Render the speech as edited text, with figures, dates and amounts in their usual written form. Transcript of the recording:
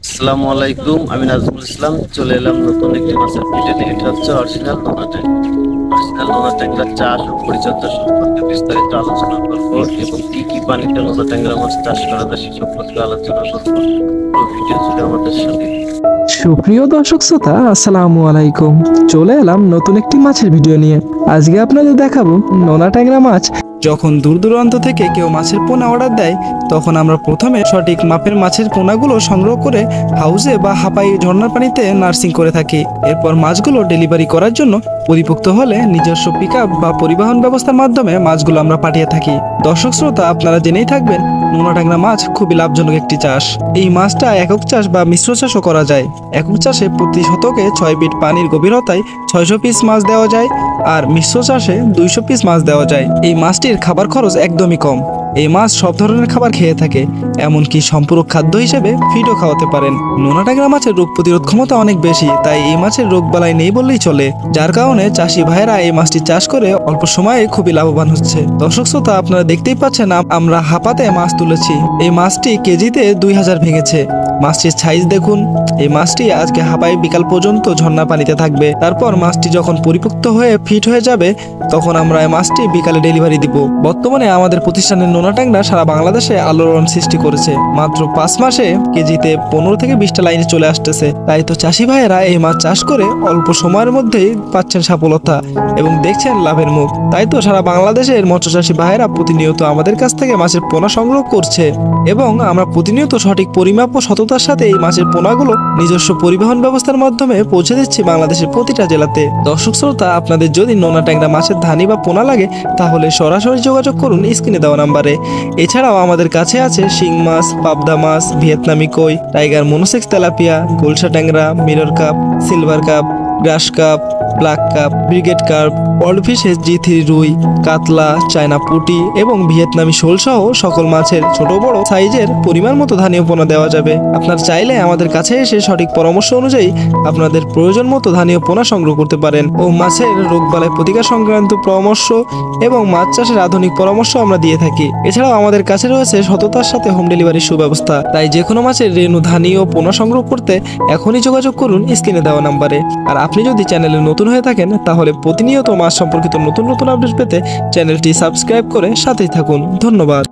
আসসালামু আলাইকুম, আমি নাজমুল ইসলাম চলে এলাম নতুন একটি মাছের ভিডিও নিয়ে। এটা হচ্ছে অরিজিনাল নোনা ট্যাংরা। অরিজিনাল নোনা ট্যাংরা চাষ ও পরিচর্যা সম্পর্কে বিস্তারিত আলোচনা করব এবং কি কি পানিতে নোনা ট্যাংরা মাছ চাষ করা যায় সে সম্পর্কে আলোচনা করব। পুরো ভিডিও জুড়ে আমাদের সাথে। সুপ্রিয় দর্শক শ্রোতা, আসসালামু আলাইকুম। চলে এলাম নতুন একটি মাছের ভিডিও নিয়ে। আজকে আপনাদের দেখাবো নোনা ট্যাংরা মাছ। যখন দূর দূরান্ত থেকে কেউ মাছের পোনা অর্ডার দেয়, তখন আমরা প্রথমে সঠিক মাপের মাছের পোনাগুলো সংগ্রহ করে হাউসে বা হাপাই ঝর্ণার পানিতে নার্সিং করে থাকি। এরপর মাছগুলো ডেলিভারি করার জন্য পরিপক্ত হলে নিজস্ব পিকআপ বা পরিবহন ব্যবস্থার মাধ্যমে মাছগুলো আমরা পাঠিয়ে থাকি। দর্শক শ্রোতা, আপনারা জেনেই থাকবেন নোনা ট্যাংরা মাছ খুবই লাভজনক একটি চাষ। এই মাছটা একক চাষ বা মিশ্র চাষও করা যায়। একক চাষে প্রতি শতকে 6 ফিট পানির গভীরতায় 600 পিস মাছ দেওয়া যায়, আর মিশ্র চাষে 200 পিস মাছ দেওয়া যায়। এই মাছটির খাবার খরচ একদমই কম। এই মাছ সব ধরনের খাবার খেয়ে থাকে, এমনকি সম্পূরক খাদ্য হিসেবে ফিডও খাওয়াতে পারেন। নোনা ট্যাংরা মাছের রোগ প্রতিরোধ ক্ষমতা অনেক বেশি, তাই এই মাছের রোগ বালাই নেই বললেই চলে। যার কারণে চাষি ভাইয়েরা এই মাছটি চাষ করে অল্প সময়ে খুবই লাভবান হচ্ছে। দর্শক শ্রোতা, আপনারা দেখতেই পাচ্ছেন আমরা হাপাতে মাছ তুলেছি। এই মাছটি কেজিতে 2000 ভেঙেছে। মাছটির সাইজ দেখুন। এই মাছটি আজকে হাপায় বিকাল পর্যন্ত ঝর্ণা পানিতে থাকবে। তারপর মাছটি যখন পরিপক্ত হয়ে ফিট হয়ে যাবে, তখন আমরা এই মাছটি বিকালে ডেলিভারি দিব। বর্তমানে আমাদের প্রতিষ্ঠানের নোনা ট্যাংরা সারা বাংলাদেশে আলোড়ন সৃষ্টি করেছে। মাত্র 5 মাসে কেজিতে 15 থেকে 20টা লাইনে চলে আসতেছে। তাই তো চাষি ভাইয়েরা এই মাছ চাষ করে অল্প সময়ের মধ্যেই পাচ্ছেন সফলতা এবং দেখছেন লাভের মুখ। তাই তো সারা বাংলাদেশের মৎস্য চাষী ভাইয়েরা প্রতিনিয়ত আমাদের কাছ থেকে মাছের পোনা সংগ্রহ করছে এবং আমরা প্রতিনিয়ত সঠিক পরিমাপ ও সততার সাথে এই মাছের পোনাগুলো নিজস্ব পরিবহন ব্যবস্থার মাধ্যমে পৌঁছে দিচ্ছি বাংলাদেশের প্রতিটা জেলাতে। দর্শক শ্রোতা, আপনাদের যদি নোনা ট্যাংরা মাছের ধানি বা পোনা লাগে, তাহলে সরাসরি যোগাযোগ করুন স্ক্রিনে দেওয়া নাম্বারে। এছাড়াও আমাদের কাছে আছে শিং মাছ, পাবদা মাছ, ভিয়েতনামি কই, টাইগার মনোসেক্স তেলাপিয়া, গোলসা ট্যাংরা, mirror carp, silver carp, grass carp, black carp, brigade carp, WorldFish SG3 রুই, কাতলা, চায়না পুঁটি এবং ভিয়েতনামি শোল সহ সকল মাছের ছোট বড় সাইজের পরিমাণ মতো ধানীয় পোনা দেওয়া যাবে। আপনারা চাইলে আমাদের কাছে এসে সঠিক পরামর্শ অনুযায়ী আপনাদের প্রয়োজন মতো ধানীয় পোনা সংগ্রহ করতে পারেন ও মাছের রোগবালাই প্রতিকার সংক্রান্ত পরামর্শ এবং মাছ চাষের আধুনিক পরামর্শ আমরা দিয়ে থাকি। এছাড়াও আমাদের কাছে রয়েছে সততার সাথে হোম ডেলিভারির সুব্যবস্থা। তাই যে কোনো মাছের রেণু, ধানীয় পোনা সংগ্রহ করতে এখনই যোগাযোগ করুন স্ক্রিনে দেওয়া নাম্বারে। আর আপনি যদি চ্যানেলে নতুন হয়ে থাকেন, তাহলে প্রতিনিয়ত মাছ সম্পর্কিত নতুন নতুন আপডেট পেতে চ্যানেলটি সাবস্ক্রাইব করে সাথেই থাকুন। ধন্যবাদ।